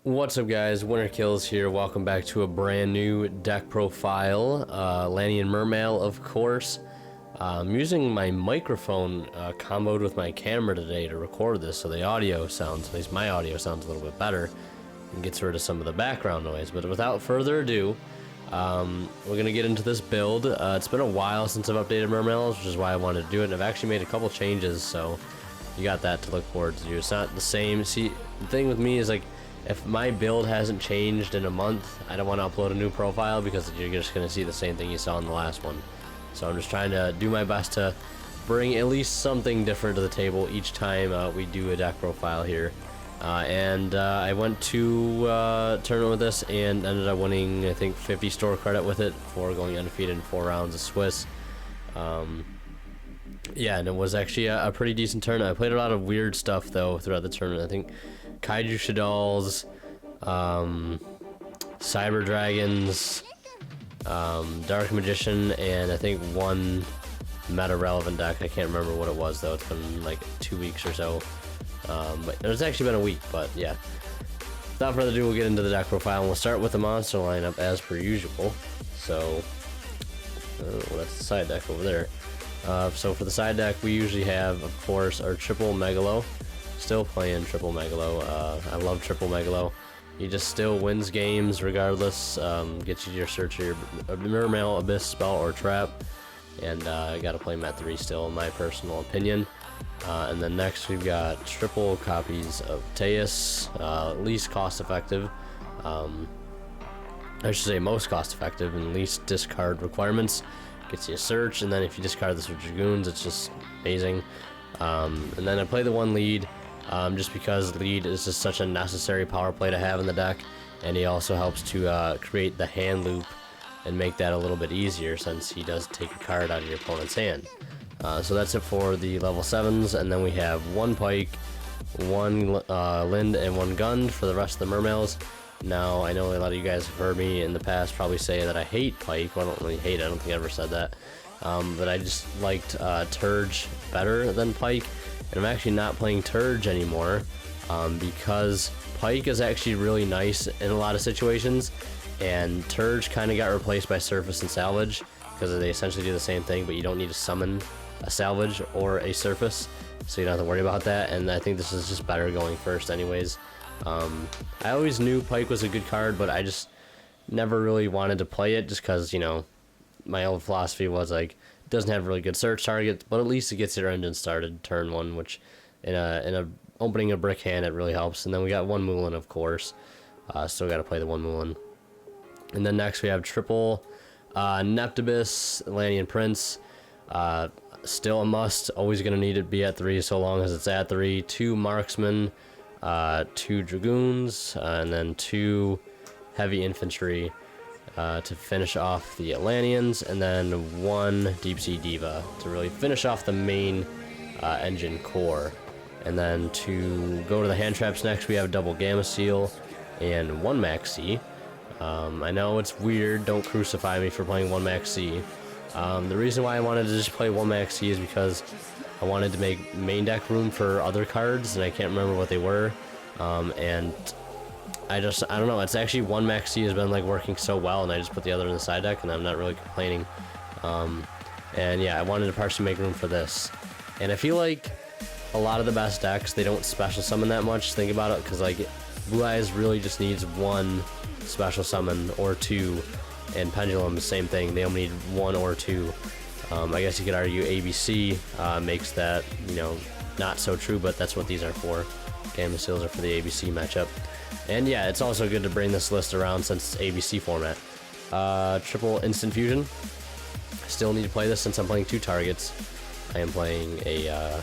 What's up, guys? Winter Kills here. Welcome back to a brand new deck profile. Atlantean Mermail, of course. I'm using my microphone comboed with my camera today to record this, so the audio sounds, at least my audio sounds a little bit better and gets rid of some of the background noise. But without further ado, we're going to get into this build. It's been a while since I've updated Mermails, which is why I wanted to do it. And I've actually made a couple changes, so you got that to look forward to. It's not the same. See, the thing with me is, like, if my build hasn't changed in a month, I don't want to upload a new profile because you're just going to see the same thing you saw in the last one. So I'm just trying to do my best to bring at least something different to the table each time we do a deck profile here. I went to tournament with this and ended up winning, I think, 50 store credit with it for going undefeated in 4 rounds of Swiss. Yeah, and it was actually a pretty decent tournament. I played a lot of weird stuff, though, throughout the tournament. I think Kaiju Shadalls, Cyber Dragons, Dark Magician, and I think one meta-relevant deck. I can't remember what it was, though. It's been like 2 weeks or so. But it's actually been a week, but yeah. Without further ado, we'll get into the deck profile, and we'll start with the monster lineup as per usual. So, well, that's the side deck over there. So for the side deck, we usually have, of course, our triple Megalo. Still playing triple Megalo. I love triple Megalo. He just still wins games regardless. Gets you your search of your Mermail, Abyss, Spell, or Trap. And I gotta play him at 3 still, in my personal opinion. And then next we've got triple copies of Teus, least cost effective. I should say most cost effective and least discard requirements. Gets you a search, and then if you discard this with Dragoons, it's just amazing. And then I play the one lead, just because lead is just such a necessary power play to have in the deck, and he also helps to create the hand loop and make that a little bit easier since he does take a card out of your opponent's hand. So that's it for the level 7s, and then we have 1 Pike, 1 Lind, and 1 Gun for the rest of the Mermails. Now, I know a lot of you guys have heard me in the past probably say that I hate Pike. Well, I don't really hate it. I don't think I ever said that. But I just liked Turge better than Pike. And I'm actually not playing Turge anymore because Pike is actually really nice in a lot of situations. And Turge kind of got replaced by Surface and Salvage because they essentially do the same thing, but you don't need to summon a Salvage or a Surface. So you don't have to worry about that. And I think this is just better going first anyways. I always knew Pike was a good card, but I just never really wanted to play it just because, you know, my old philosophy was like, it doesn't have really good search targets, but at least it gets your engine started turn 1, which in a opening a brick hand, it really helps. And then we got 1 Moulin, of course. Still got to play the 1 Moulin. And then next we have triple Neptibus, Atlantean Prince. Still a must. Always going to need it be at 3 so long as it's at 3. 2 Marksman. 2 Dragoons, and then 2 Heavy Infantry to finish off the Atlanteans, and then 1 Deep Sea Diva to really finish off the main engine core. And then to go to the hand traps next, we have double Gamma Seal and 1 Max C. I know it's weird, don't crucify me for playing 1 Max C. The reason why I wanted to just play 1 Max C is because I wanted to make main deck room for other cards, and I can't remember what they were. And I don't know, it's actually 1 Max C has been like working so well, and I just put the other in the side deck, and I'm not really complaining. And yeah, I wanted to partially make room for this. And I feel like a lot of the best decks, they don't special summon that much. Think about it, because like Blue Eyes really just needs 1 special summon or 2, and Pendulum, same thing, they only need 1 or 2. I guess you could argue ABC makes that, you know, not so true, but that's what these are for. Gamma Seals are for the ABC matchup. And yeah, it's also good to bring this list around since it's ABC format. Triple Instant Fusion. Still need to play this since I'm playing 2 targets. I am playing a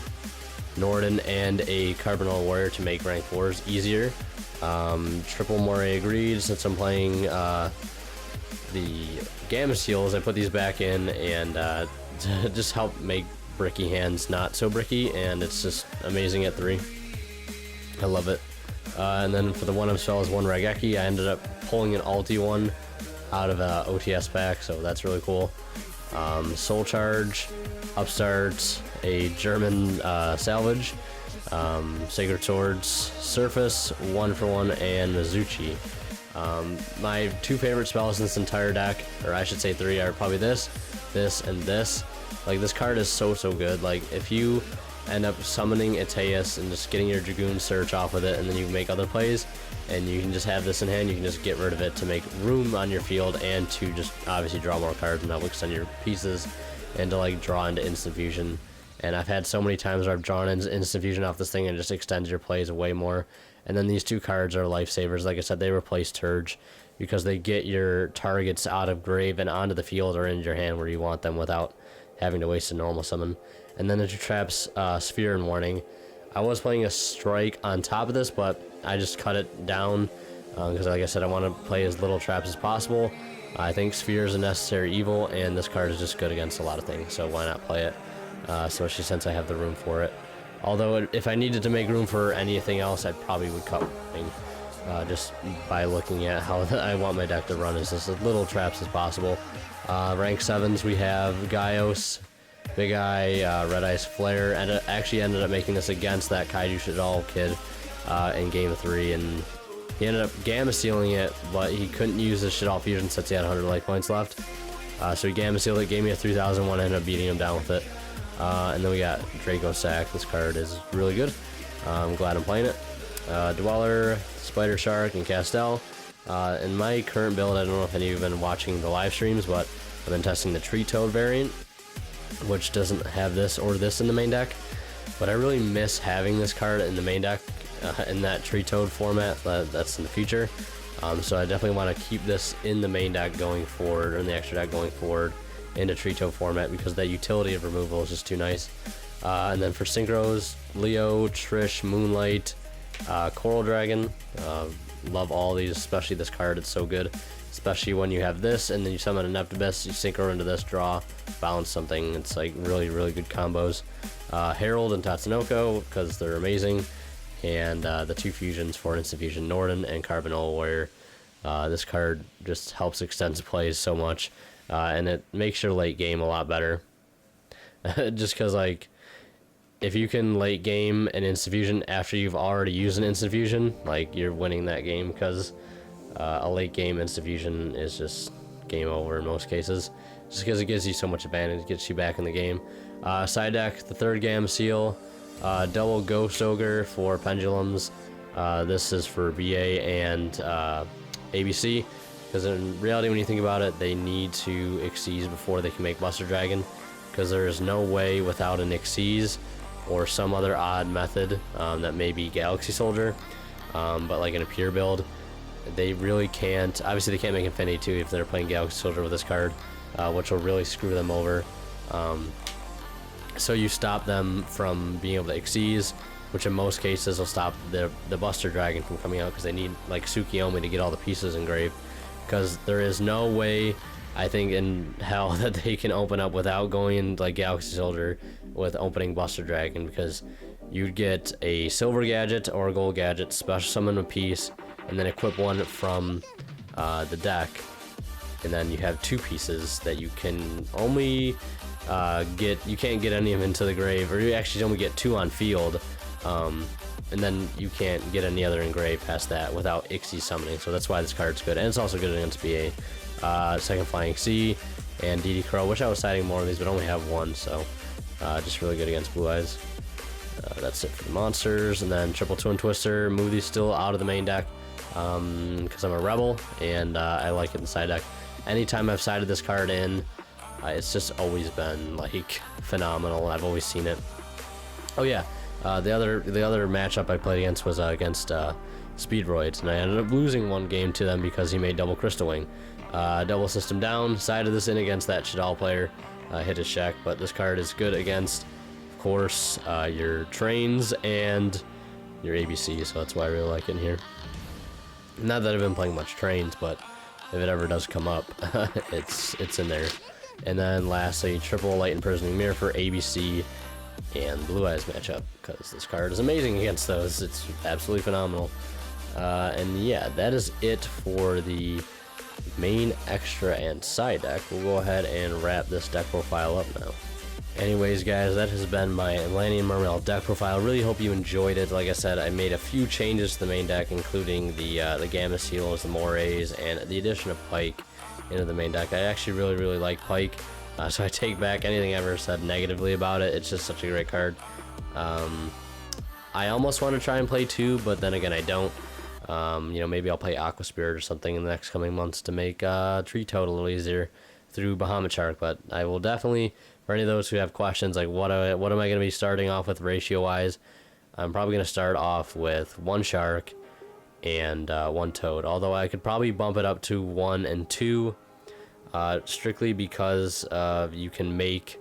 Norden and a Carbonal Warrior to make rank 4s easier. Triple Moray Agreed since I'm playing the Gamma Seals. I put these back in and to just help make bricky hands not so bricky, and it's just amazing at 3. I love it. And then for the 1-up spell is 1 Raigeki. I ended up pulling an ulti one out of a OTS pack, so that's really cool. Soul Charge, Upstart, a German Salvage, Sacred Swords, Surface, 1-for-1, and Mizuchi. My 2 favorite spells in this entire deck, or I should say 3, are probably this, and this. Like, this card is so good. Like, if you end up summoning Iteus and just getting your Dragoon Search off with it, and then you can make other plays, and you can just have this in hand, you can just get rid of it to make room on your field and to just obviously draw more cards and help extend your pieces and to like draw into instant fusion. And I've had so many times where I've drawn into instant fusion off this thing and it just extends your plays way more. And then these 2 cards are lifesavers. Like I said, they replace Turge because they get your targets out of grave and onto the field or into your hand where you want them without having to waste a normal summon. And then the 2 traps, Sphere and Warning. I was playing a Strike on top of this, but I just cut it down because, like I said, I want to play as little traps as possible. I think Sphere is a necessary evil, and this card is just good against a lot of things, so why not play it? Especially since I have the room for it. Although, if I needed to make room for anything else, I probably would cut Warning, just by looking at how I want my deck to run as little traps as possible. Rank 7s, we have Gaios, Big Eye, Red Eyes Flare, and actually ended up making this against that Kaiju Shadal kid in Game 3, and he ended up Gamma Sealing it, but he couldn't use the Shadal Fusion since he had 100 life points left. So he Gamma Sealed it, gave me a 3001, ended up beating him down with it. And then we got Draco Sack. This card is really good. I'm glad I'm playing it. Dweller, Spider Shark, and Castel. In my current build, I don't know if any of you have been watching the live streams, but I've been testing the Tree Toad variant, which doesn't have this or this in the main deck. But I really miss having this card in the main deck in that Tree Toad format. That's in the future. So I definitely want to keep this in the main deck going forward, or in the extra deck going forward, into Tree Toad format, because that utility of removal is just too nice. And then for synchros, Leo, Trish, Moonlight, Coral Dragon. Love all these, especially this card. It's so good, especially when you have this and then you summon an Neptibus, you synchro into this, draw, bounce something. It's like really good combos. Herald and Tatsunoko, because they're amazing. And the 2 fusions for instant fusion, Norden and Carbonol, where this card just helps extend plays so much, and it makes your late game a lot better. Just because, like, if you can late game an instant fusion after you've already used an instant fusion, like, you're winning that game, because a late game instant fusion is just game over in most cases, just because it gives you so much advantage, it gets you back in the game. Side deck, the 3rd Gamma Seal, double Ghost Ogre for Pendulums. This is for BA and ABC, because in reality, when you think about it, they need to Xyz before they can make Buster Dragon, because there is no way without an Xyz or some other odd method that may be Galaxy Soldier, but like in a pure build, they really can't. Obviously, they can't make Infinity 2 if they're playing Galaxy Soldier with this card, which will really screw them over. So you stop them from being able to Xyz, which in most cases will stop the Buster Dragon from coming out, because they need like Tsukiyomi to get all the pieces engraved, because there is no way, I think, in hell that they can open up without going in like Galaxy Soldier with opening Buster Dragon, because you'd get a silver gadget or a gold gadget, special summon a piece, and then equip one from the deck, and then you have 2 pieces that you can only get. You can't get any of them into the grave, or you actually only get 2 on field, and then you can't get any other engraved past that without Ixie summoning. So that's why this card's good, and it's also good against BA. Second Flying Sea and DD Crow. Wish I was siding more of these, but only have 1, so just really good against Blue Eyes. That's it for the monsters. And then Triple Twin Twister. Move these still out of the main deck, because I'm a rebel and I like it in the side deck. Anytime I've sided this card in, it's just always been like phenomenal. I've always seen it. Oh yeah, the other matchup I played against was against Speedroids, and I ended up losing 1 game to them because he made double Crystal Wing. Double system down, sided this in against that Shadal player, hit his check, but this card is good against, of course, your trains and your ABC, so that's why I really like it in here. Not that I've been playing much trains, but if it ever does come up, it's in there. And then lastly, triple Light Imprisoning Mirror for ABC and Blue Eyes matchup, because this card is amazing against those. It's absolutely phenomenal. And yeah, that is it for the main, extra, and side deck. We'll go ahead and wrap this deck profile up now. Anyways, guys, that has been my Atlantean Mermail deck profile. Really hope you enjoyed it. Like I said, I made a few changes to the main deck, including the Gamma Seals, the Morays, and the addition of Pike into the main deck. I actually really like Pike, so I take back anything I ever said negatively about it. It's just such a great card. I almost want to try and play 2, but then again, I don't. You know, maybe I'll play Aqua Spirit or something in the next coming months to make Tree Toad a little easier through Bahamut Shark. But I will definitely, for any of those who have questions like what am I going to be starting off with ratio wise, I'm probably going to start off with 1 Shark and 1 Toad. Although I could probably bump it up to 1 and 2, strictly because you can make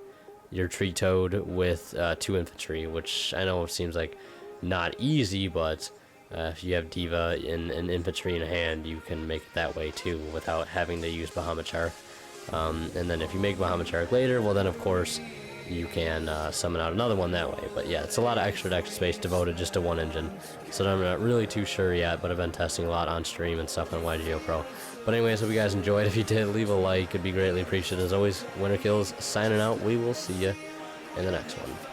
your Tree Toad with 2 infantry, which I know seems like not easy, but if you have Diva and infantry in hand, you can make it that way too without having to use Bahamut Shark. And then if you make Bahamut Shark later, well then of course you can summon out another one that way. But yeah, it's a lot of extra deck space devoted just to 1 engine, so I'm not really too sure yet, but I've been testing a lot on stream and stuff on YGO Pro. But anyways, hope you guys enjoyed. If you did, leave a like, it'd be greatly appreciated. As always, Winter Kills signing out. We will see you in the next one.